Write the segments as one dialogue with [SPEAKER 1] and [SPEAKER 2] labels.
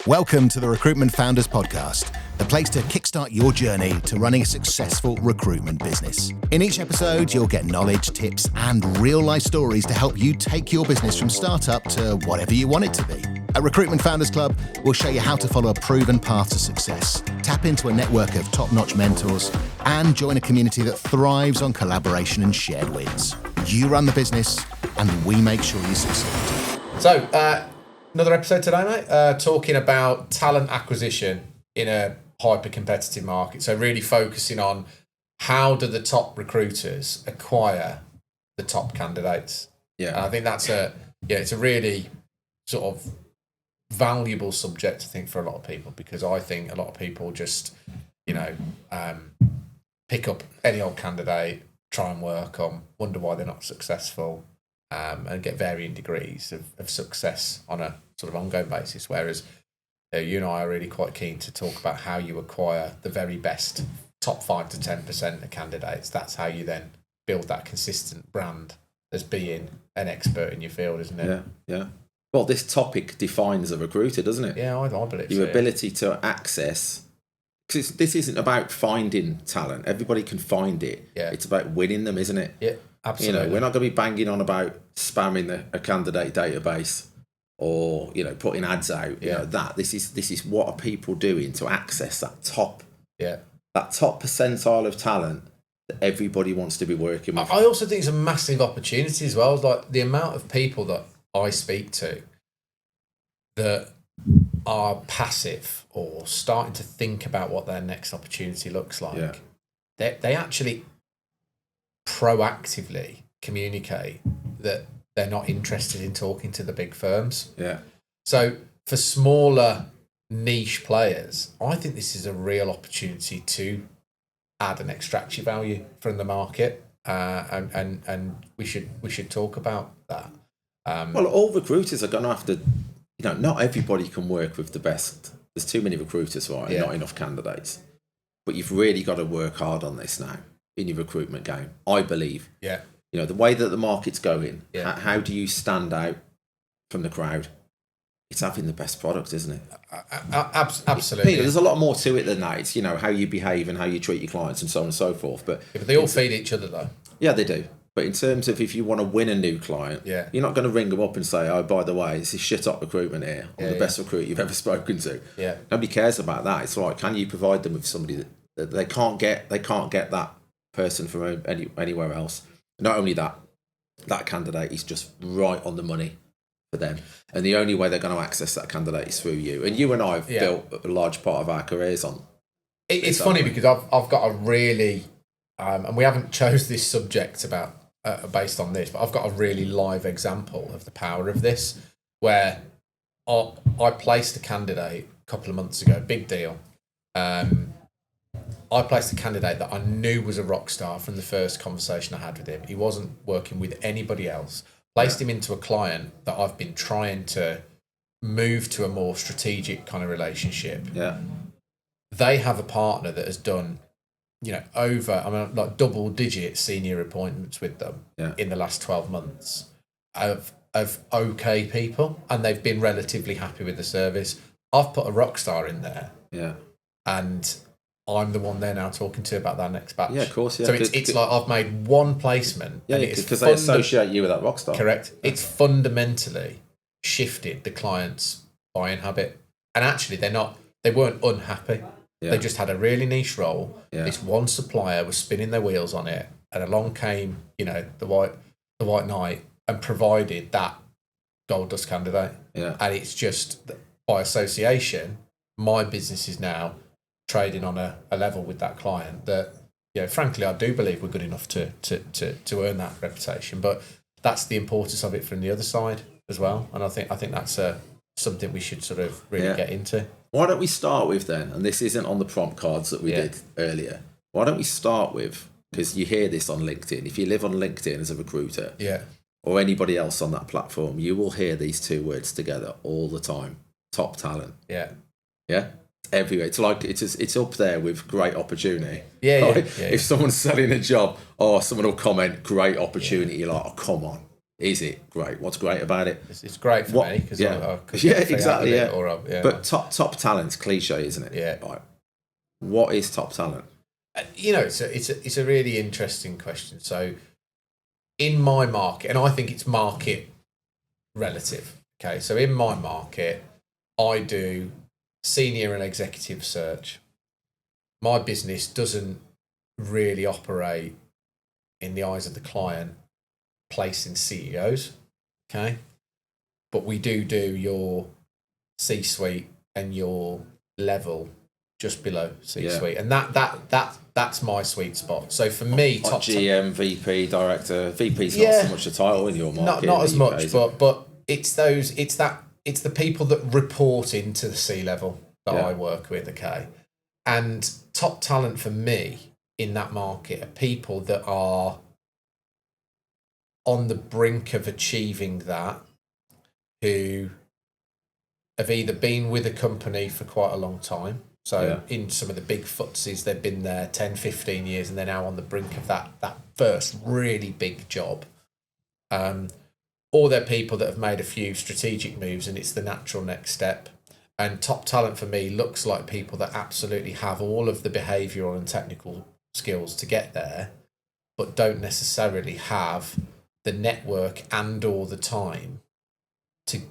[SPEAKER 1] Welcome to the Recruitment Founders Podcast, the place to kickstart your journey to running a successful recruitment business. In each episode, you'll get knowledge, tips, and real-life stories to help you take your business from startup to whatever you want it to be. At Recruitment Founders Club, we'll show you how to follow a proven path to success, tap into a network of top-notch mentors, and join a community that thrives on collaboration and shared wins. You run the business, and we make sure you succeed.
[SPEAKER 2] So, another episode today, mate, talking about talent acquisition in a hyper-competitive market. So really focusing on how do the top recruiters acquire the top candidates. Yeah. And I think that's it's a really sort of valuable subject, I think, for a lot of people, because I think a lot of people just, pick up any old candidate, try and work on, wonder why they're not successful, and get varying degrees of success on a sort of ongoing basis. Whereas you and I are really quite keen to talk about how you acquire the very best top 5 to 10% of candidates. That's how you then build that consistent brand as being an expert in your field, isn't it?
[SPEAKER 3] Yeah. Well, this topic defines a recruiter, doesn't it?
[SPEAKER 2] Yeah, I believe
[SPEAKER 3] your ability to access. Because this isn't about finding talent. Everybody can find it. Yeah. It's about winning them, isn't it?
[SPEAKER 2] Yeah, absolutely.
[SPEAKER 3] We're not going to be banging on about spamming a candidate database or putting ads out. This is what are people doing to access that top percentile of talent that everybody wants to be working with.
[SPEAKER 2] I also think it's a massive opportunity as well. Like the amount of people that I speak to that are passive or starting to think about what their next opportunity looks like. Yeah. They actually proactively communicate that they're not interested in talking to the big firms.
[SPEAKER 3] Yeah.
[SPEAKER 2] So for smaller niche players, I think this is a real opportunity to add and extract your value from the market, and we should talk about that.
[SPEAKER 3] Well, all recruiters are going to have to. Not everybody can work with the best. There's too many recruiters, right? Yeah. Not enough candidates. But you've really got to work hard on this now in your recruitment game, I believe.
[SPEAKER 2] Yeah.
[SPEAKER 3] The way that the market's going, how do you stand out from the crowd? It's having the best product, isn't it?
[SPEAKER 2] Absolutely.
[SPEAKER 3] Peter, there's a lot more to it than that. It's, how you behave and how you treat your clients and so on and so forth. But
[SPEAKER 2] they all feed each other, though.
[SPEAKER 3] Yeah, they do. But in terms of if you want to win a new client, you're not going to ring them up and say, oh, by the way, this is shit up recruitment here. I'm the best recruiter you've ever spoken to.
[SPEAKER 2] Yeah.
[SPEAKER 3] Nobody cares about that. It's like, can you provide them with somebody that they can't get that person from anywhere else? Not only that candidate is just right on the money for them. And the only way they're going to access that candidate is through you. And you and I have built a large part of our careers on.
[SPEAKER 2] It's funny because I've got a really, and we haven't chose this subject about based on this, but I've got a really live example of the power of this, where I placed a candidate a couple of months ago, big deal. I placed a candidate that I knew was a rock star from the first conversation I had with him. He wasn't working with anybody else. Placed him into a client that I've been trying to move to a more strategic kind of relationship.
[SPEAKER 3] Yeah.
[SPEAKER 2] They have a partner that has done, like double-digit senior appointments with them in the last 12 months of okay people, and they've been relatively happy with the service. I've put a rock star in there.
[SPEAKER 3] Yeah.
[SPEAKER 2] And I'm the one they're now talking to about that next batch.
[SPEAKER 3] Yeah, of course. Yeah.
[SPEAKER 2] So it's like I've made one placement.
[SPEAKER 3] Yeah, because they associate you with that rock star.
[SPEAKER 2] Correct. It's fundamentally shifted the client's buying habit. And actually, they weren't unhappy. Yeah. They just had a really niche role. Yeah. This one supplier was spinning their wheels on it, and along came, the white knight and provided that gold dust candidate.
[SPEAKER 3] Yeah.
[SPEAKER 2] And it's just by association, my business is now trading on a level with that client that, frankly, I do believe we're good enough to earn that reputation. But that's the importance of it from the other side as well. And I think that's something we should sort of really get into.
[SPEAKER 3] Why don't we start with then, and this isn't on the prompt cards that we did earlier, why don't we start with, because you hear this on LinkedIn, if you live on LinkedIn as a recruiter or anybody else on that platform, you will hear these two words together all the time: top talent.
[SPEAKER 2] Yeah.
[SPEAKER 3] Everywhere. It's like it's up there with great opportunity.
[SPEAKER 2] Yeah.
[SPEAKER 3] If someone's selling a job, someone will comment great opportunity. You're like, oh, come on. Is it great? What's great about it?
[SPEAKER 2] It's great for me because I could
[SPEAKER 3] exactly. Yeah.
[SPEAKER 2] But
[SPEAKER 3] top talent's cliche, isn't it?
[SPEAKER 2] Yeah.
[SPEAKER 3] Right. What is top talent?
[SPEAKER 2] It's a really interesting question. So, in my market, and I think it's market relative. Okay, so in my market, I do senior and executive search. My business doesn't really operate in the eyes of the client placing CEOs, okay? But we do your C-suite and your level just below C-suite. And that's my sweet spot. So for me,
[SPEAKER 3] top GM, VP, director, VP's not so much a title in your market.
[SPEAKER 2] Not as much, but it's the people that report into the C-level that I work with, okay? And top talent for me in that market are people that are on the brink of achieving that, who have either been with a company for quite a long time. So in some of the big FTSEs, they've been there 10, 15 years and they're now on the brink of that first really big job. Or they're people that have made a few strategic moves and it's the natural next step. And top talent for me looks like people that absolutely have all of the behavioural and technical skills to get there, but don't necessarily have the network and or the time to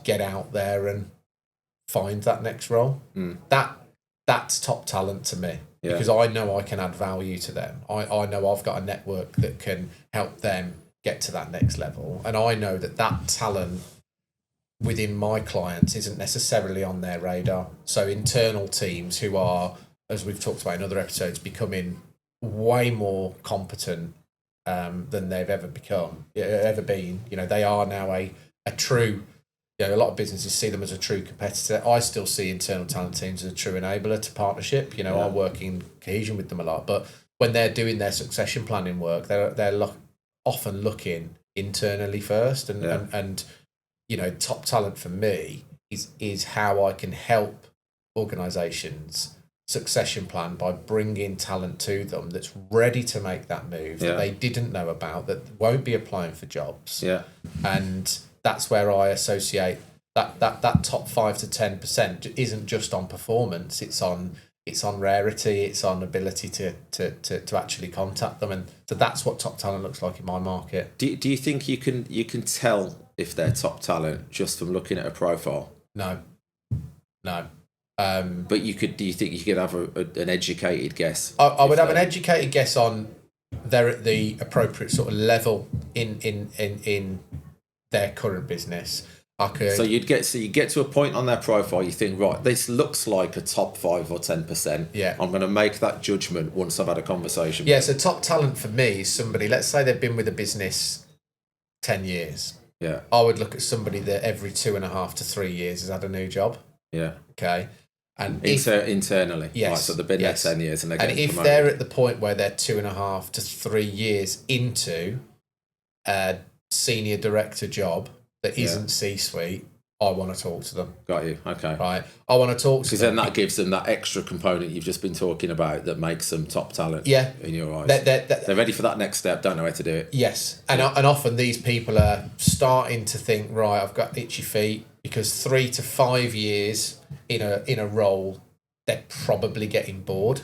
[SPEAKER 2] get out there and find that next role. That's top talent to me because I know I can add value to them. I know I've got a network that can help them get to that next level, and I know that talent within my clients isn't necessarily on their radar. So internal teams who are, as we've talked about in other episodes, becoming way more competent than they've ever been. They are now a true, a lot of businesses see them as a true competitor. I still see internal talent teams as a true enabler to partnership. I work in cohesion with them a lot, but when they're doing their succession planning work, they're often looking internally first. And top talent for me is how I can help organisations succession plan by bringing talent to them that's ready to make that move that they didn't know about, that won't be applying for jobs. And that's where I associate that top 5 to 10% isn't just on performance, it's on rarity, it's on ability to actually contact them. And so that's what top talent looks like in my market.
[SPEAKER 3] Do you think you can tell if they're top talent just from looking at a profile?
[SPEAKER 2] No.
[SPEAKER 3] But do you think you could have an educated guess?
[SPEAKER 2] I would have an educated guess on they're at the appropriate sort of level in their current business. So you get to a point on their profile, you think, right, this looks like a top 5 or 10%. Yeah.
[SPEAKER 3] I'm going to make that judgment once I've had a conversation.
[SPEAKER 2] Yeah, so top talent for me is somebody, let's say they've been with a business 10 years.
[SPEAKER 3] Yeah.
[SPEAKER 2] I would look at somebody that every 2.5 to 3 years has had a new job.
[SPEAKER 3] Yeah.
[SPEAKER 2] Okay. And
[SPEAKER 3] internally.
[SPEAKER 2] Yes.
[SPEAKER 3] Right, so they've been there 10 years and they're getting
[SPEAKER 2] promoted. They're at the point where they're 2.5 to 3 years into a senior director job that isn't C-suite, I want to talk to them.
[SPEAKER 3] Got you. Okay.
[SPEAKER 2] Right. I want to talk to them.
[SPEAKER 3] Because then that gives them that extra component you've just been talking about that makes them top talent in your eyes. They're ready for that next step, don't know how to do it.
[SPEAKER 2] Yes. And often these people are starting to think, right, I've got itchy feet, because 3 to 5 years in a role, they're probably getting bored.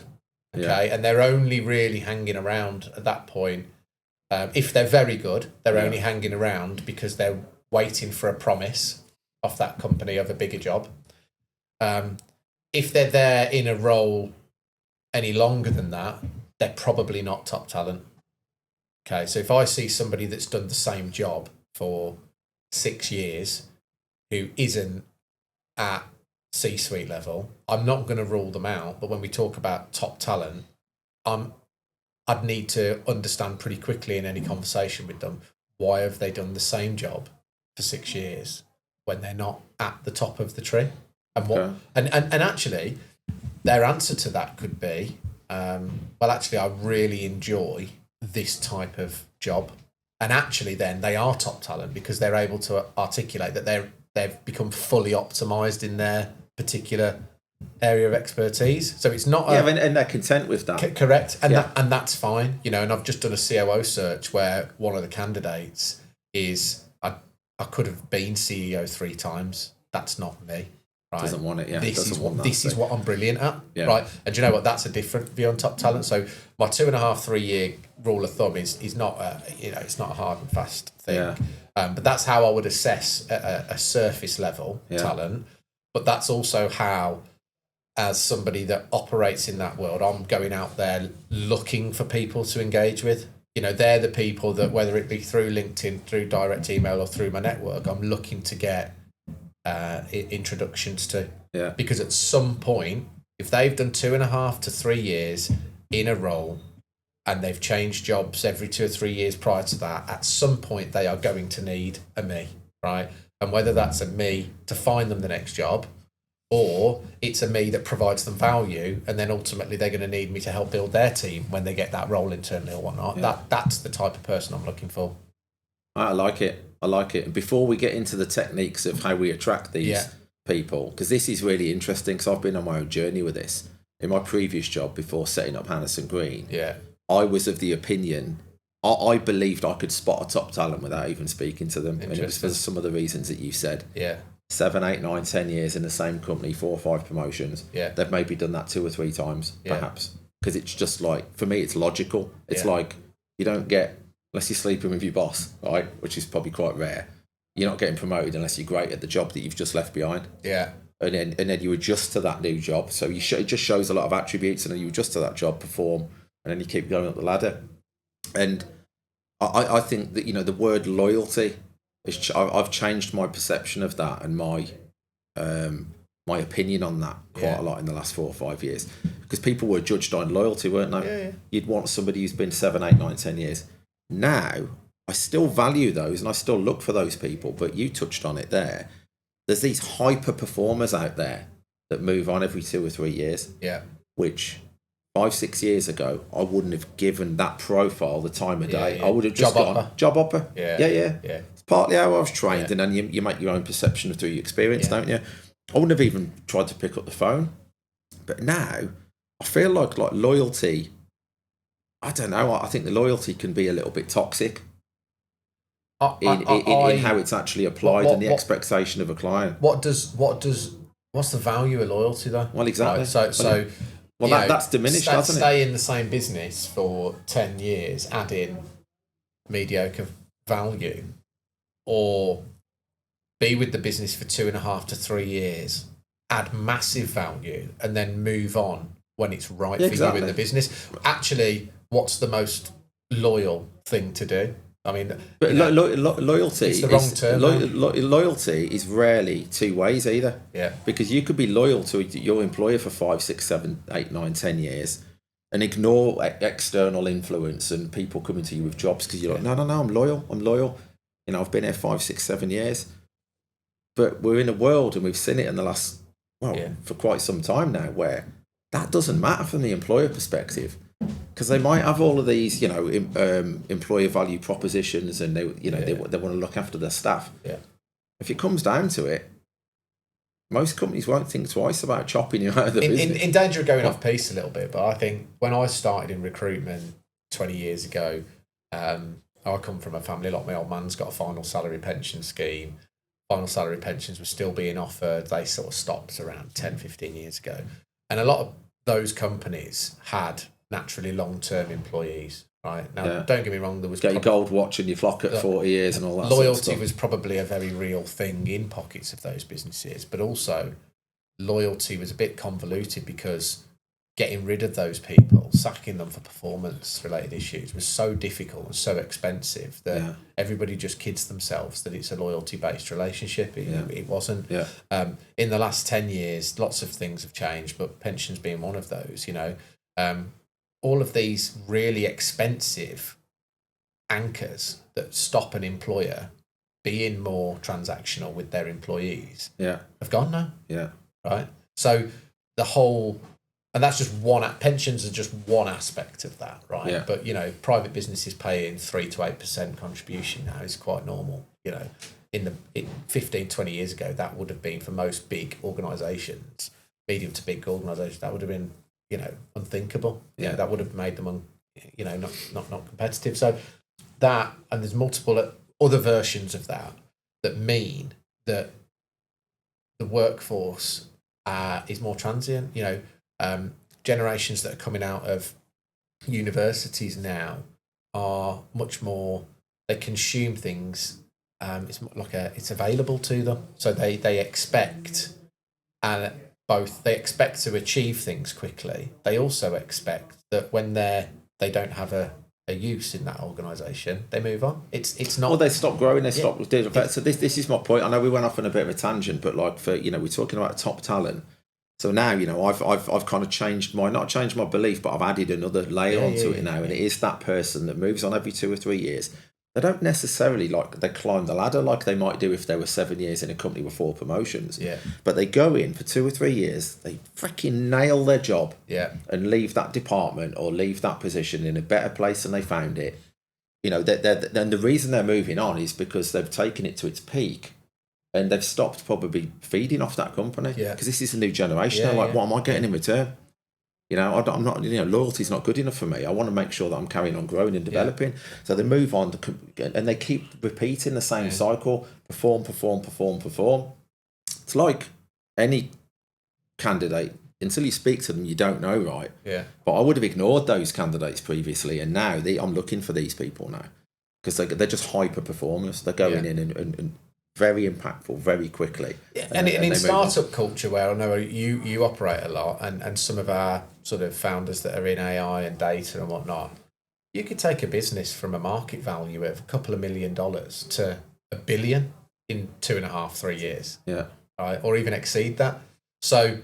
[SPEAKER 2] Okay. Yeah. And they're only really hanging around at that point. If they're very good, they're only hanging around because they're waiting for a promise off that company of a bigger job. If they're there in a role any longer than that, they're probably not top talent. Okay, so if I see somebody that's done the same job for 6 years who isn't at C-suite level, I'm not going to rule them out. But when we talk about top talent, I'd need to understand pretty quickly in any conversation with them, why have they done the same job for 6 years when they're not at the top of the tree? And and actually their answer to that could be, well, actually, I really enjoy this type of job. And actually then they are top talent because they're able to articulate that they've become fully optimized in their particular area of expertise. So it's not
[SPEAKER 3] and they're content with that.
[SPEAKER 2] Correct. And that's fine. And I've just done a COO search where one of the candidates is I could have been CEO 3 times. That's not me. Right.
[SPEAKER 3] Doesn't want it, yeah.
[SPEAKER 2] This is what I'm brilliant at.
[SPEAKER 3] Yeah.
[SPEAKER 2] Right. And do you know what? That's a different view on top talent. So my 2.5-3 year rule of thumb is not it's not a hard and fast thing.
[SPEAKER 3] Yeah.
[SPEAKER 2] But that's how I would assess a surface level talent. But that's also how, as somebody that operates in that world, I'm going out there looking for people to engage with. They're the people that, whether it be through LinkedIn, through direct email, or through my network, I'm looking to get introductions to.
[SPEAKER 3] Yeah.
[SPEAKER 2] Because at some point, if they've done 2.5 to 3 years in a role and they've changed jobs every 2 or 3 years prior to that, at some point they are going to need a me, right? And whether that's a me to find them the next job, or it's a me that provides them value, and then ultimately they're going to need me to help build their team when they get that role internally or whatnot. Yeah. That's the type of person I'm looking for.
[SPEAKER 3] I like it. And before we get into the techniques of how we attract these people, because this is really interesting, because I've been on my own journey with this. In my previous job before setting up Hannison Green, I was of the opinion, I believed I could spot a top talent without even speaking to them. And it was for some of the reasons that you said.
[SPEAKER 2] Yeah.
[SPEAKER 3] 7, 8, 9, 10 years in the same company, 4 or 5 promotions.
[SPEAKER 2] Yeah.
[SPEAKER 3] They've maybe done that 2 or 3 times, perhaps. Because it's just like, for me, it's logical. It's like, you don't get, unless you're sleeping with your boss, right? Which is probably quite rare. You're not getting promoted unless you're great at the job that you've just left behind.
[SPEAKER 2] Yeah.
[SPEAKER 3] And then you adjust to that new job. So it just shows a lot of attributes, and then you adjust to that job, perform, and then you keep going up the ladder. And I think that, the word loyalty, I've changed my perception of that and my opinion on that quite a lot in the last 4 or 5 years. Because people were judged on loyalty, weren't they?
[SPEAKER 2] Yeah.
[SPEAKER 3] You'd want somebody who's been 7, 8, 9, 10 years. Now, I still value those and I still look for those people, but you touched on it there. There's these hyper performers out there that move on every 2 or 3 years.
[SPEAKER 2] Yeah.
[SPEAKER 3] Which 5, 6 years ago, I wouldn't have given that profile the time of day.
[SPEAKER 2] Yeah.
[SPEAKER 3] I would have just gone, job hopper.
[SPEAKER 2] Yeah.
[SPEAKER 3] It's partly how I was trained, and then you make your own perception through your experience, don't you? I wouldn't have even tried to pick up the phone. But now, I feel like loyalty, I don't know, I think the loyalty can be a little bit toxic in how it's actually applied and the expectation of a client.
[SPEAKER 2] What's the value of loyalty though?
[SPEAKER 3] Well, exactly.
[SPEAKER 2] Right,
[SPEAKER 3] that's diminished, hasn't it?
[SPEAKER 2] Stay in the same business for 10 years, add in mediocre value, or be with the business for 2.5 to 3 years, add massive value, and then move on when it's right for you in the business. Actually, what's the most loyal thing to do? I mean,
[SPEAKER 3] but loyalty
[SPEAKER 2] is the wrong term.
[SPEAKER 3] Loyalty is rarely 2 ways either.
[SPEAKER 2] Yeah.
[SPEAKER 3] Because you could be loyal to your employer for 5, 6, 7, 8, 9, 10 years and ignore external influence and people coming to you with jobs because you're like, no, I'm loyal. I've been here 5, 6, 7 years. But we're in a world, and we've seen it in the last, for quite some time now, where that doesn't matter from the employer perspective. Because they might have all of these, employer value propositions, and they want to look after their staff.
[SPEAKER 2] Yeah.
[SPEAKER 3] If it comes down to it, most companies won't think twice about chopping you out of the business.
[SPEAKER 2] In danger of going off piece a little bit, but I think when I started in recruitment 20 years ago, I come from a family like my old man's got a final salary pension scheme. Final salary pensions were still being offered. They sort of stopped around 10, 15 years ago. And a lot of those companies had naturally long-term employees, right? Now, don't get me wrong, there was...
[SPEAKER 3] Get your gold watch and your flock at 40 years and all that
[SPEAKER 2] loyalty
[SPEAKER 3] sort of stuff.
[SPEAKER 2] was probably a very real thing in pockets of those businesses, but also loyalty was a bit convoluted because getting rid of those people, sacking them for performance-related issues was so difficult and so expensive that everybody just kids themselves that it's a loyalty-based relationship. It wasn't.
[SPEAKER 3] Yeah.
[SPEAKER 2] In the last 10 years, lots of things have changed, but pensions being one of those, all of these really expensive anchors that stop an employer being more transactional with their employees have gone now.
[SPEAKER 3] Yeah.
[SPEAKER 2] Right? So the whole... And that's just pensions are just one aspect of that, right?
[SPEAKER 3] Yeah.
[SPEAKER 2] But, private businesses paying 3 to 8% contribution now is quite normal. In 15, 20 years ago, that would have been for most big organisations, medium to big organisations, that would have been, unthinkable.
[SPEAKER 3] Yeah.
[SPEAKER 2] That would have made them, not competitive. So that, and there's multiple other versions of that mean that the workforce is more transient. Generations that are coming out of universities now are much more, they consume things. It's available to them, so they expect, and they expect to achieve things quickly. They also expect that when they don't have a use in that organisation, they move on. It's not.
[SPEAKER 3] Well, they stop growing. They stop. So this is my point. I know we went off on a bit of a tangent, but we're talking about top talent. So now, I've kind of not changed my belief, but I've added another layer onto it now, and it is that person that moves on every 2 or 3 years. They don't necessarily they climb the ladder like they might do if they were 7 years in a company with 4 promotions.
[SPEAKER 2] Yeah.
[SPEAKER 3] But they go in for 2 or 3 years, they freaking nail their job, and leave that department or leave that position in a better place than they found it. And the reason they're moving on is because they've taken it to its peak, and they've stopped probably feeding off that company.
[SPEAKER 2] Yeah.
[SPEAKER 3] Because this is a new generation. They're like, what am I getting in return? I'm not, loyalty's not good enough for me. I want to make sure that I'm carrying on growing and developing. Yeah. So they move on and they keep repeating the same cycle, perform. It's like any candidate, until you speak to them, you don't know, right?
[SPEAKER 2] Yeah.
[SPEAKER 3] But I would have ignored those candidates previously, and now I'm looking for these people now because they're just hyper performers. They're going in and very impactful, very quickly.
[SPEAKER 2] Yeah, and in startup culture, where I know you operate a lot, and some of our sort of founders that are in AI and data and whatnot, you could take a business from a market value of a couple of $1 million to $1 billion in 2.5-3 years.
[SPEAKER 3] Yeah.
[SPEAKER 2] Right, or even exceed that. So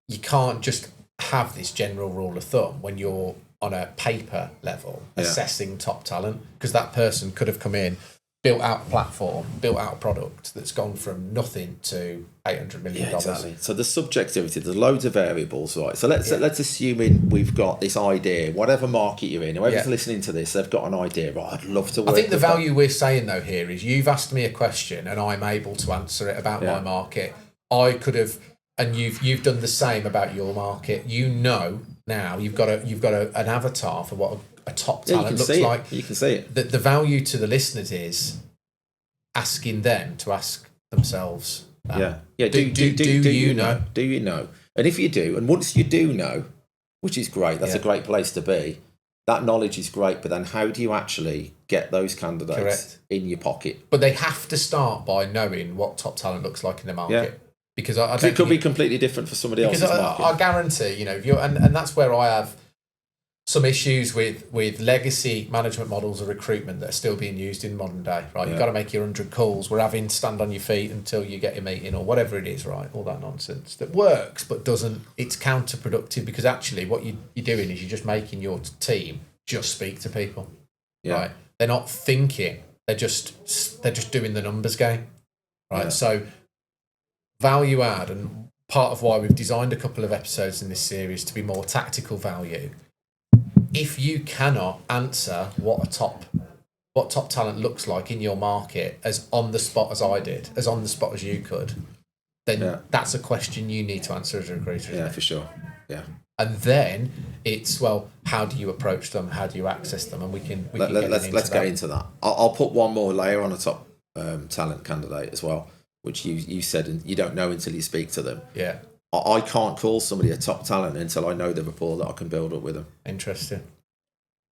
[SPEAKER 2] you can't just have this general rule of thumb when you're on a paper level assessing top talent, because that person could have come in, built out a platform, built out a product that's gone from nothing to $800 million.
[SPEAKER 3] Yeah, exactly. So there's subjectivity, there's loads of variables, right? So let's assume we've got this idea, whatever market you're in, whoever's listening to this, they've got an idea, right? I'd love to work.
[SPEAKER 2] I think the value we're saying though here is you've asked me a question and I'm able to answer it about my market. I could have, and you've done the same about your market. Now you've got an avatar for what a top talent looks like.
[SPEAKER 3] You can see it.
[SPEAKER 2] The value to the listeners is asking them to ask themselves.
[SPEAKER 3] Do you know? Do you know? And if you do, and once you do know, which is great, that's a great place to be. That knowledge is great, but then how do you actually get those candidates in your pocket?
[SPEAKER 2] But they have to start by knowing what top talent looks like in the market.
[SPEAKER 3] Yeah.
[SPEAKER 2] Because
[SPEAKER 3] it could be completely different for somebody else's market.
[SPEAKER 2] I guarantee, if you're, and that's where I have some issues with legacy management models of recruitment that are still being used in modern day, right? You've got to make your 100 calls. We're having stand on your feet until you get your meeting or whatever it is, right? All that nonsense that works but doesn't, it's counterproductive, because actually what you're doing is you're just making your team just speak to people, right? They're not thinking, they're just doing the numbers game, right?
[SPEAKER 3] Yeah.
[SPEAKER 2] So value add, and part of why we've designed a couple of episodes in this series to be more tactical value. If you cannot answer what top talent looks like in your market as on the spot as I did, as on the spot as you could, then that's a question you need to answer as a recruiter.
[SPEAKER 3] Yeah, for sure. Yeah.
[SPEAKER 2] And then it's, well, how do you approach them? How do you access them? And let's
[SPEAKER 3] get into that. I'll put one more layer on a top talent candidate as well, which you said, and you don't know until you speak to them.
[SPEAKER 2] Yeah.
[SPEAKER 3] I can't call somebody a top talent until I know the rapport that I can build up with them.
[SPEAKER 2] Interesting.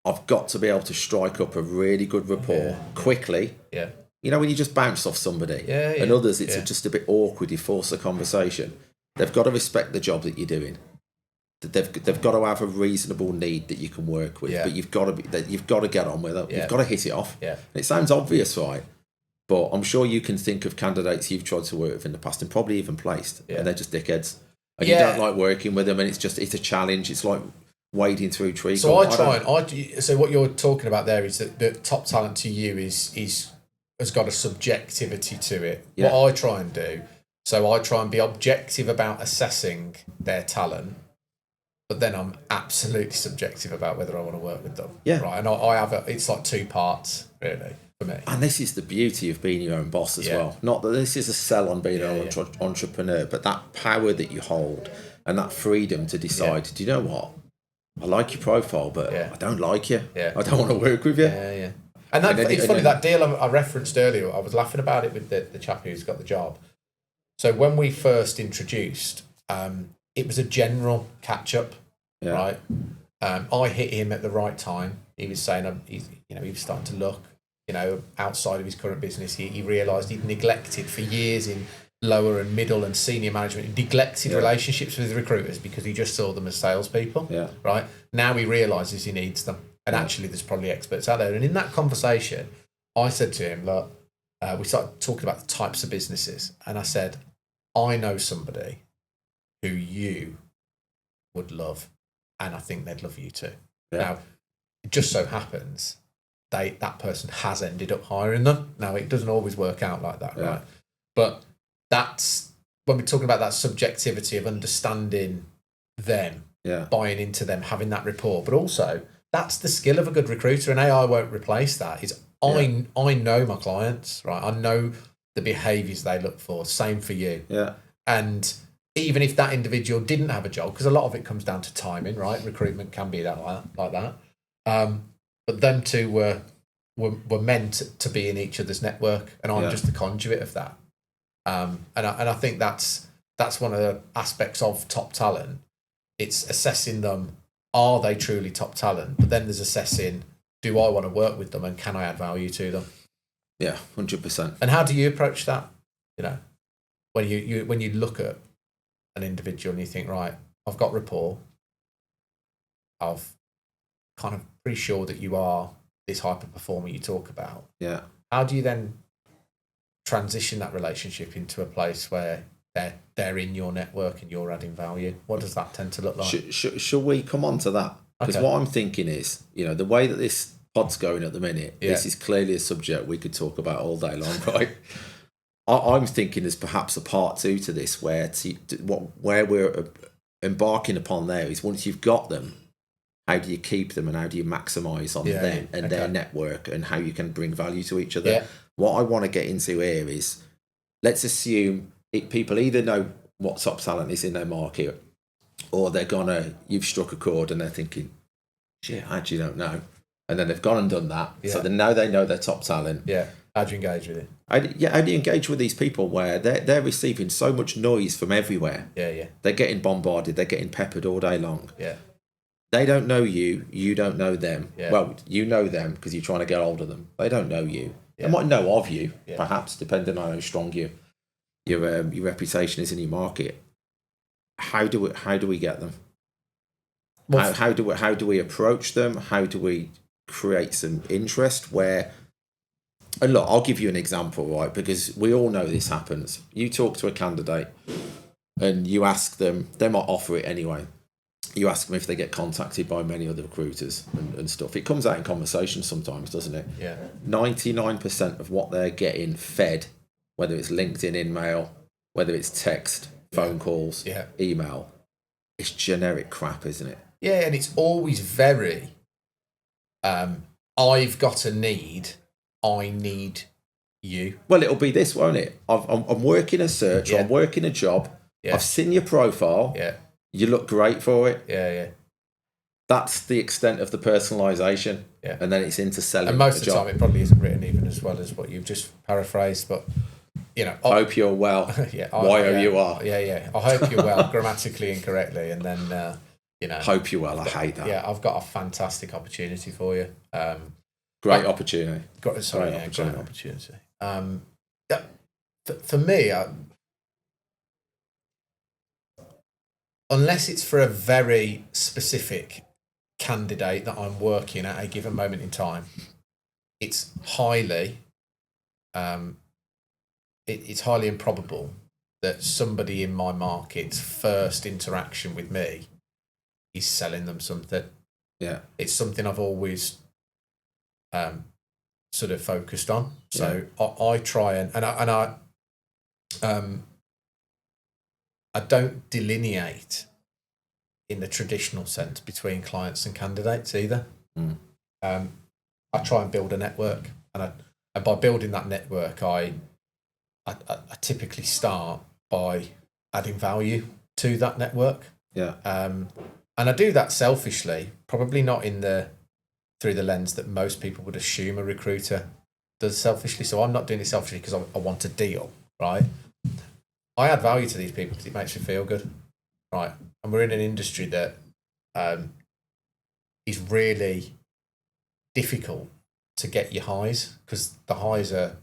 [SPEAKER 3] I've got to be able to strike up a really good rapport quickly.
[SPEAKER 2] Yeah.
[SPEAKER 3] When you just bounce off somebody. And others, it's just a bit awkward. You force a conversation. They've got to respect the job that you're doing. They've got to have a reasonable need that you can work with. But you've got to get on with it. You've got to hit it off.
[SPEAKER 2] Yeah.
[SPEAKER 3] And it sounds obvious, right? But I'm sure you can think of candidates you've tried to work with in the past and probably even placed, and they're just dickheads. And you don't like working with them, and it's a challenge. It's like wading through trees.
[SPEAKER 2] So so what you're talking about there is that the top talent to you has got a subjectivity to it.
[SPEAKER 3] Yeah.
[SPEAKER 2] What I try and do, so I try and be objective about assessing their talent, but then I'm absolutely subjective about whether I want to work with them.
[SPEAKER 3] Yeah.
[SPEAKER 2] Right. And I have it's like 2 parts really. For me.
[SPEAKER 3] And this is the beauty of being your own boss as well. Not that this is a sell on being an entrepreneur, but that power that you hold and that freedom to decide, do you know what? I like your profile, but I don't like you. Yeah. I don't want to work with you.
[SPEAKER 2] And it's funny, that deal I referenced earlier, I was laughing about it with the chap who's got the job. So when we first introduced, it was a general catch-up, right? I hit him at the right time. He was saying, he was starting to look, outside of his current business. He realised he'd neglected for years in lower and middle and senior management, neglected relationships with recruiters because he just saw them as salespeople, right? Now he realises he needs them. And actually, there's probably experts out there. And in that conversation, I said to him, look, we started talking about the types of businesses. And I said, I know somebody who you would love, and I think they'd love you too. Now, it just so happens that person has ended up hiring them. Now, it doesn't always work out like that, right? But that's when we're talking about that subjectivity of understanding them, buying into them, having that rapport, but also that's the skill of a good recruiter, and AI won't replace that. I know my clients, right? I know the behaviours they look for. Same for you. Yeah. And even if that individual didn't have a job, because a lot of it comes down to timing, right? Recruitment can be like that. But them two were meant to be in each other's network, and I'm just the conduit of that. And I think that's one of the aspects of top talent. It's assessing them. Are they truly top talent? But then there's assessing, do I want to work with them and can I add value to them?
[SPEAKER 3] Yeah, 100%.
[SPEAKER 2] And how do you approach that? When you look at an individual and you think, right, I've got rapport. I've kind of pretty sure that you are this hyper performer you talk about. Yeah. How do you then transition that relationship into a place where they're in your network and you're adding value? What does that tend to look like?
[SPEAKER 3] Shall we come on to that? Because what I'm thinking is, the way that this pod's going at the minute, this is clearly a subject we could talk about all day long, right? I'm thinking there's perhaps a part 2 to this where we're embarking upon there is once you've got them, how do you keep them and how do you maximise on them and their network and how you can bring value to each other? Yeah. What I want to get into here is, let's assume people either know what top talent is in their market, or you've struck a chord and they're thinking, shit, I actually don't know. And then they've gone and done that. Yeah. So now they know their top talent.
[SPEAKER 2] Yeah. How do you engage with it?
[SPEAKER 3] How do you engage with these people where they're receiving so much noise from everywhere? Yeah. They're getting bombarded. They're getting peppered all day long. Yeah. They don't know you. You don't know them. Yeah. Well, you know them because you're trying to get hold of them. They don't know you. Yeah. They might know of you, perhaps, depending on how strong your reputation is in your market. How do we get them? Well, how do we approach them? How do we create some interest where? And look, I'll give you an example, right? Because we all know this happens. You talk to a candidate and you ask them, they might offer it anyway. You ask them if they get contacted by many other recruiters and stuff. It comes out in conversation sometimes, doesn't it? Yeah. 99% of what they're getting fed, whether it's LinkedIn email, whether it's text, phone calls, email, it's generic crap, isn't it?
[SPEAKER 2] Yeah, and it's always very, I've got a need, I need you.
[SPEAKER 3] Well, it'll be this, won't it? I'm working a search, I'm working a job, I've seen your profile, you look great for it. Yeah. That's the extent of the personalisation. Yeah. And then it's into selling.
[SPEAKER 2] And most of the time it probably isn't written even as well as what you've just paraphrased, but
[SPEAKER 3] hope you're well. You are.
[SPEAKER 2] Yeah. I hope you're well, grammatically incorrectly, and then
[SPEAKER 3] hope you're well. I hate that.
[SPEAKER 2] Yeah, I've got a fantastic opportunity for you.
[SPEAKER 3] Great opportunity.
[SPEAKER 2] Great opportunity. For me, unless it's for a very specific candidate that I'm working at a given moment in time, it's highly improbable that somebody in my market's first interaction with me is selling them something. Yeah, it's something I've always sort of focused on. So I try and I don't delineate in the traditional sense between clients and candidates either. I try and build a network, and by building that network, I typically start by adding value to that network. Yeah. And I do that selfishly, probably not in the through the lens that most people would assume a recruiter does selfishly. So I'm not doing it selfishly because I want a deal, right? I add value to these people because it makes me feel good, right? And we're in an industry that is really difficult to get your highs because the highs are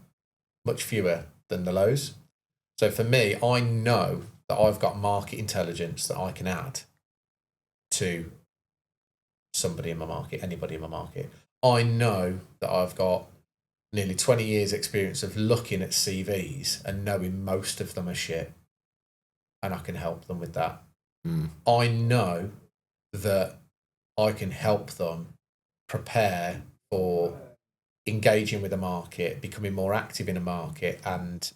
[SPEAKER 2] much fewer than the lows. So for me, I know that I've got market intelligence that I can add to somebody in my market, anybody in my market. I know that I've got nearly 20 years experience of looking at CVs and knowing most of them are shit, and I can help them with that. I know that I can help them prepare for engaging with the market, becoming more active in a market, and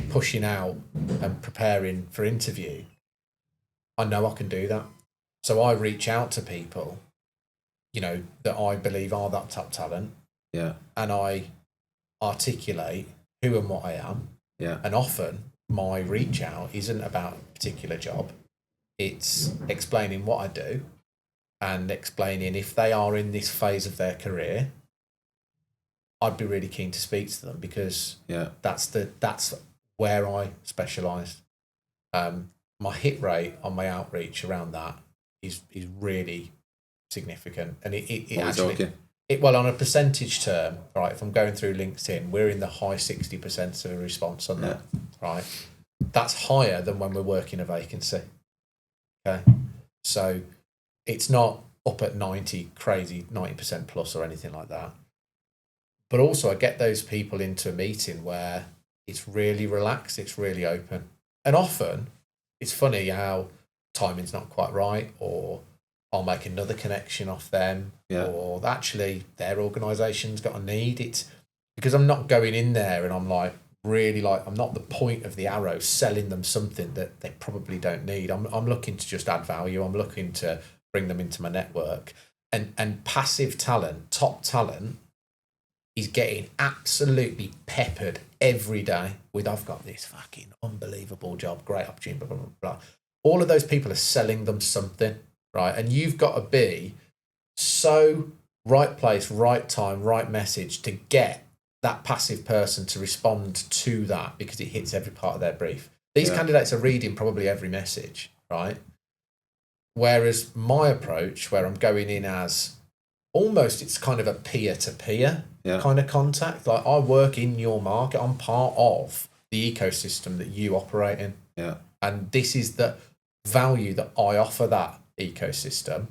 [SPEAKER 2] pushing out and preparing for interview. I know I can do that. So I reach out to people, that I believe are that top talent.
[SPEAKER 3] Yeah.
[SPEAKER 2] And I articulate who and what I am.
[SPEAKER 3] Yeah.
[SPEAKER 2] And often my reach out isn't about a particular job. It's explaining what I do and explaining if they are in this phase of their career, I'd be really keen to speak to them because that's where I specialise. My hit rate on my outreach around that is really significant, and it actually well, on a percentage term, right? If I'm going through LinkedIn, we're in the high 60% of a response on that, right? That's higher than when we're working a vacancy. Okay, so it's not up at 90% plus or anything like that. But also, I get those people into a meeting where it's really relaxed, it's really open, and often it's funny how timing's not quite right, or I'll make another connection off them, or actually their organisation's got a need. It's because I'm not going in there and I'm I'm not the point of the arrow selling them something that they probably don't need. I'm looking to just add value. I'm looking to bring them into my network. And passive talent, top talent, is getting absolutely peppered every day with, I've got this fucking unbelievable job, great opportunity, blah, blah, blah, blah. All of those people are selling them something, right? And you've got to be so right place, right time, right message to get that passive person to respond to that because it hits every part of their brief. These candidates are reading probably every message, right? Whereas my approach, where I'm going in as almost, it's kind of a peer-to-peer kind of contact. Like, I work in your market. I'm part of the ecosystem that you operate in.
[SPEAKER 3] Yeah.
[SPEAKER 2] And this is the value that I offer that ecosystem.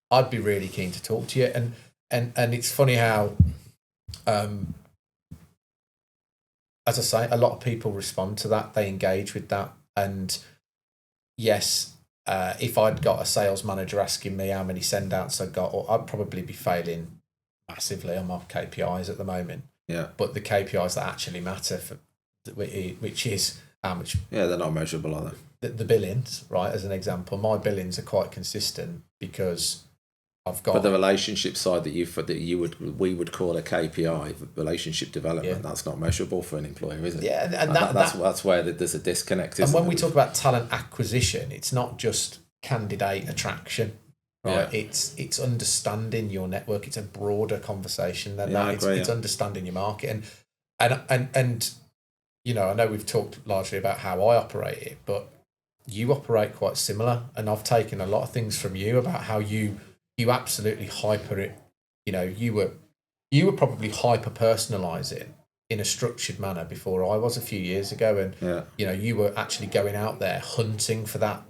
[SPEAKER 2] I'd be really keen to talk to you. And it's funny how, as I say, a lot of people respond to that. They engage with that. And yes, if I'd got a sales manager asking me how many send outs I got, I'd probably be failing massively on my KPIs at the moment. Yeah. But the KPIs that actually matter, which is how much. Yeah,
[SPEAKER 3] they're not measurable, are they?
[SPEAKER 2] The billings, right? As an example, my billings are quite consistent because I've got.
[SPEAKER 3] But the relationship side that we would call a KPI, relationship development, that's not measurable for an employer, is it?
[SPEAKER 2] Yeah, and
[SPEAKER 3] that's where there's a disconnect.
[SPEAKER 2] And when we talk about talent acquisition, it's not just candidate attraction, right? Yeah. It's understanding your network. It's a broader conversation than that. It's understanding your market, and you know, I know we've talked largely about how I operate it, but you operate quite similar, and I've taken a lot of things from you about how you absolutely hyper it. You know, you were probably hyper personalize it in a structured manner before I was a few years ago, and you know, you were actually going out there hunting for that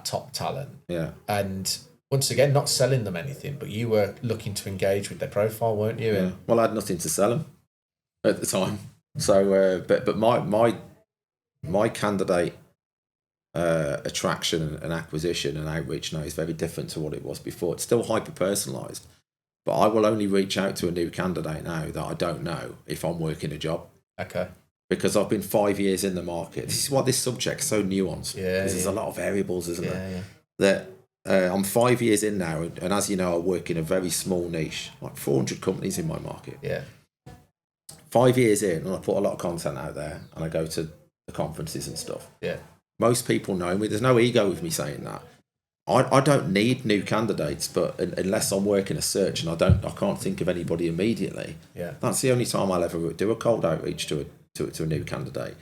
[SPEAKER 2] top talent. Yeah. And once again, not selling them anything, but you were looking to engage with their profile, weren't you?
[SPEAKER 3] Yeah. Well, I had nothing to sell them at the time, so but my candidate attraction and acquisition and outreach now is very different to what it was before. It's still hyper personalized, but I will only reach out to a new candidate now that I don't know if I'm working a job.
[SPEAKER 2] Okay.
[SPEAKER 3] Because I've been 5 years in the market. This is why this subject's so nuanced. Yeah. There's a lot of variables, isn't there? Yeah. That I'm 5 years in now, and as you know, I work in a very small niche, like 400 companies in my market. Yeah. 5 years in, and I put a lot of content out there, and I go to the conferences and stuff. Yeah. Most people know me. There's no ego with me saying that. I don't need new candidates, but unless I'm working a search and I can't think of anybody immediately.
[SPEAKER 2] Yeah.
[SPEAKER 3] That's the only time I'll ever do a cold outreach to a new candidate.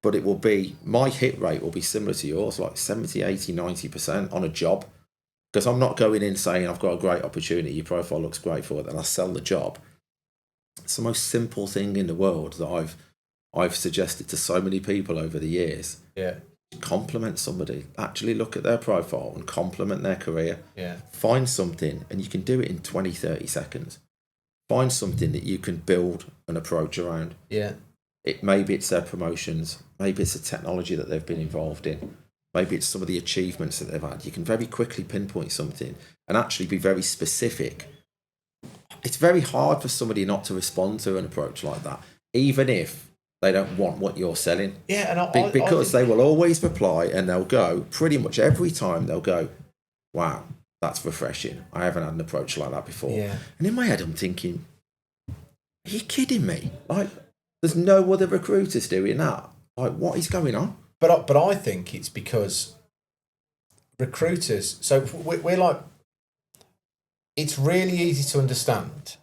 [SPEAKER 3] But it will be, my hit rate will be similar to yours, like 70, 80, 90% on a job. Because I'm not going in saying I've got a great opportunity, your profile looks great for it, and I sell the job. It's the most simple thing in the world that I've suggested to so many people over the years.
[SPEAKER 2] Yeah.
[SPEAKER 3] Compliment somebody. Actually look at their profile and compliment their career.
[SPEAKER 2] Yeah.
[SPEAKER 3] Find something, and you can do it in 20, 30 seconds. Find something that you can build an approach around.
[SPEAKER 2] Yeah.
[SPEAKER 3] Maybe it's their promotions. Maybe it's the technology that they've been involved in. Maybe it's some of the achievements that they've had. You can very quickly pinpoint something and actually be very specific. It's very hard for somebody not to respond to an approach like that, even if they don't want what you're selling.
[SPEAKER 2] Yeah, and
[SPEAKER 3] because they will always reply, and they'll go, pretty much every time they'll go, wow, that's refreshing. I haven't had an approach like that before.
[SPEAKER 2] Yeah.
[SPEAKER 3] And in my head, I'm thinking, are you kidding me? Like, there's no other recruiters doing that. Like, what is going on?
[SPEAKER 2] But I think it's because recruiters, so we're like, it's really easy to understand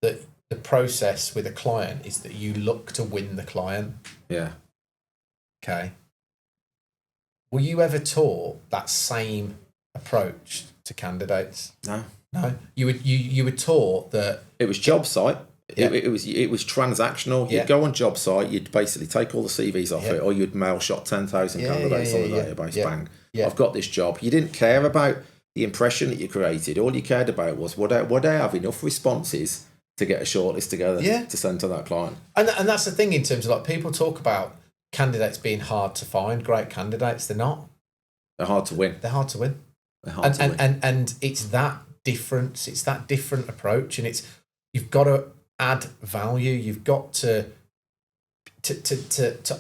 [SPEAKER 2] that the process with a client is that you look to win the client.
[SPEAKER 3] Yeah.
[SPEAKER 2] Okay. Were you ever taught that same approach to candidates?
[SPEAKER 3] No.
[SPEAKER 2] You were taught that
[SPEAKER 3] it was job site.
[SPEAKER 2] Yeah.
[SPEAKER 3] It was transactional. You'd go on job site, you'd basically take all the CVs off it, or you'd mail shot 10,000 candidates on the database. Bang. Yeah. I've got this job. You didn't care about the impression that you created. All you cared about was would I have enough responses to get a shortlist together to send to that client. And
[SPEAKER 2] that's the thing in terms of, like, people talk about candidates being hard to find, great candidates. They're not.
[SPEAKER 3] They're hard to win.
[SPEAKER 2] They're hard to win. And it's that difference. It's that different approach, and it's, you've got to add value. You've got to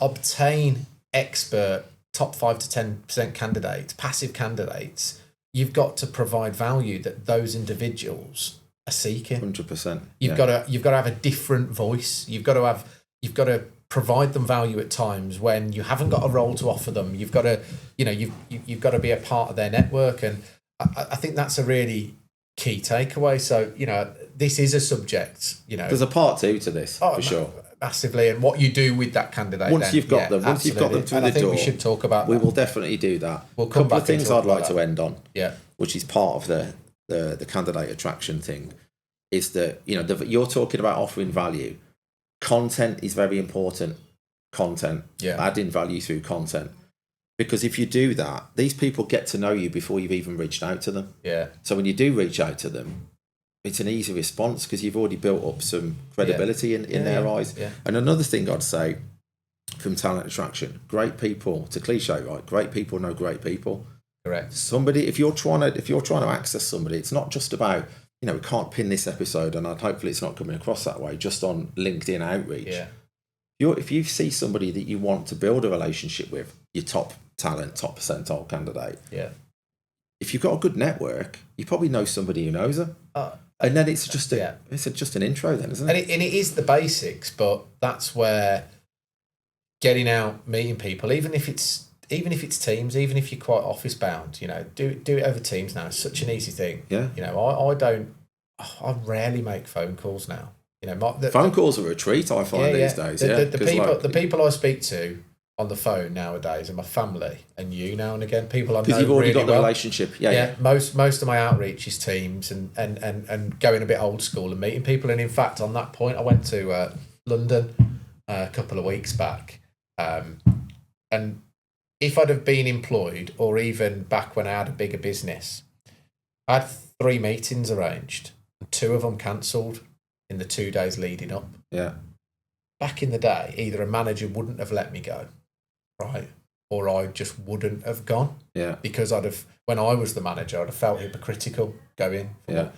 [SPEAKER 2] obtain expert top 5 to 10% candidates, passive candidates. You've got to provide value that those individuals are seeking.
[SPEAKER 3] 100%.
[SPEAKER 2] You've got to have a different voice. You've got to provide them value at times when you haven't got a role to offer them. You've got to, you've got to be a part of their network, and I think that's a really key takeaway. So, this is a subject,
[SPEAKER 3] There's a part 2 to this, for sure.
[SPEAKER 2] Massively, and what you do with that candidate.
[SPEAKER 3] Once you've got them through the door.
[SPEAKER 2] I think we should talk about that.
[SPEAKER 3] We will definitely do that.
[SPEAKER 2] We'll come back.
[SPEAKER 3] Couple of things I'd like to end on.
[SPEAKER 2] Yeah.
[SPEAKER 3] Which is part of the candidate attraction thing, is that, you're talking about offering value. Content is very important. Adding value through content. Because if you do that, these people get to know you before you've even reached out to them.
[SPEAKER 2] Yeah.
[SPEAKER 3] So when you do reach out to them, it's an easy response because you've already built up some credibility in their eyes. Yeah. And another thing I'd say from talent attraction, great people, it's a cliche, right? Great people know great people.
[SPEAKER 2] Correct.
[SPEAKER 3] Somebody, if you're trying to access somebody, it's not just about, we can't pin this episode, and hopefully it's not coming across that way, just on LinkedIn outreach.
[SPEAKER 2] Yeah.
[SPEAKER 3] If you see somebody that you want to build a relationship with, your top talent, top percentile candidate.
[SPEAKER 2] Yeah.
[SPEAKER 3] If you've got a good network, you probably know somebody who knows them. And then it's just just an intro then, isn't it?
[SPEAKER 2] And it is the basics, but that's where getting out, meeting people, even if it's Teams, even if you're quite office bound, do it over Teams now. It's such an easy thing.
[SPEAKER 3] Yeah.
[SPEAKER 2] I rarely make phone calls now.
[SPEAKER 3] Phone calls are a treat, I find these days.
[SPEAKER 2] The people I speak to on the phone nowadays are my family and you now and again. People I know, because
[SPEAKER 3] you've already
[SPEAKER 2] really
[SPEAKER 3] got the relationship. Yeah.
[SPEAKER 2] Most of my outreach is Teams and going a bit old school and meeting people. And in fact, on that point, I went to London a couple of weeks back, and if I'd have been employed, or even back when I had a bigger business, I had 3 meetings arranged and 2 of them cancelled in the 2 days leading up.
[SPEAKER 3] Yeah.
[SPEAKER 2] Back in the day, either a manager wouldn't have let me go, right, or I just wouldn't have gone.
[SPEAKER 3] Yeah.
[SPEAKER 2] Because when I was the manager, I'd have felt hypocritical going.
[SPEAKER 3] Yeah.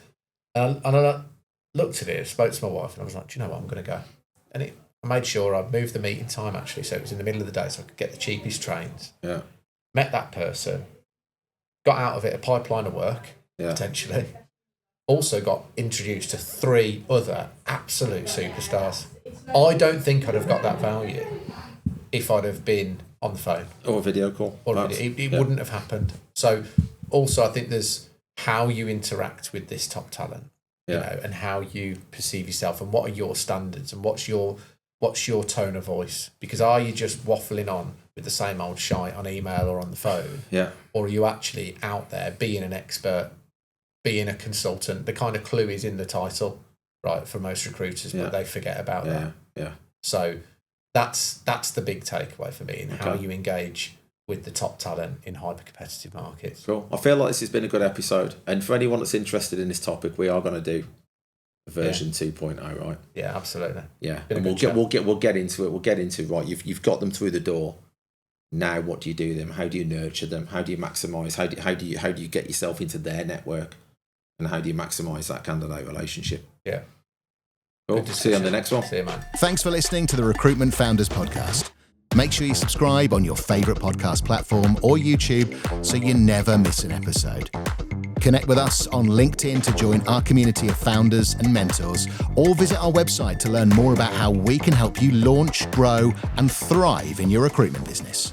[SPEAKER 2] And I looked at it, spoke to my wife, and I was like, do you know what, I'm going to go. And I made sure I moved the meeting time, actually, so it was in the middle of the day, so I could get the cheapest trains.
[SPEAKER 3] Yeah.
[SPEAKER 2] Met that person, got out of it a pipeline of work, potentially. Also got introduced to 3 other absolute superstars. I don't think I'd have got that value if I'd have been on the phone.
[SPEAKER 3] Or a video call.
[SPEAKER 2] It wouldn't have happened. So also I think there's how you interact with this top talent, you
[SPEAKER 3] Yeah.
[SPEAKER 2] know, and how you perceive yourself, and what are your standards, and what's your tone of voice? Because are you just waffling on with the same old shite on email or on the phone?
[SPEAKER 3] Yeah.
[SPEAKER 2] Or are you actually out there being an expert, being a consultant? The kind of clue is in the title, right, for most recruiters, but they forget about that.
[SPEAKER 3] Yeah.
[SPEAKER 2] So that's the big takeaway for me, in how you engage with the top talent in hyper-competitive markets.
[SPEAKER 3] Cool. I feel like this has been a good episode. And for anyone that's interested in this topic, we are going to do version 2.0, right?
[SPEAKER 2] Yeah, absolutely.
[SPEAKER 3] Yeah. And we'll get into it. We'll get into, right, you've got them through the door. Now what do you do with them? How do you nurture them? How do you maximize? How do you get yourself into their network? And how do you maximize that candidate relationship?
[SPEAKER 2] Yeah.
[SPEAKER 3] Cool. See you on the next one.
[SPEAKER 2] See you, man.
[SPEAKER 1] Thanks for listening to the Recruitment Founders Podcast. Make sure you subscribe on your favourite podcast platform or YouTube so you never miss an episode. Connect with us on LinkedIn to join our community of founders and mentors, or visit our website to learn more about how we can help you launch, grow, and thrive in your recruitment business.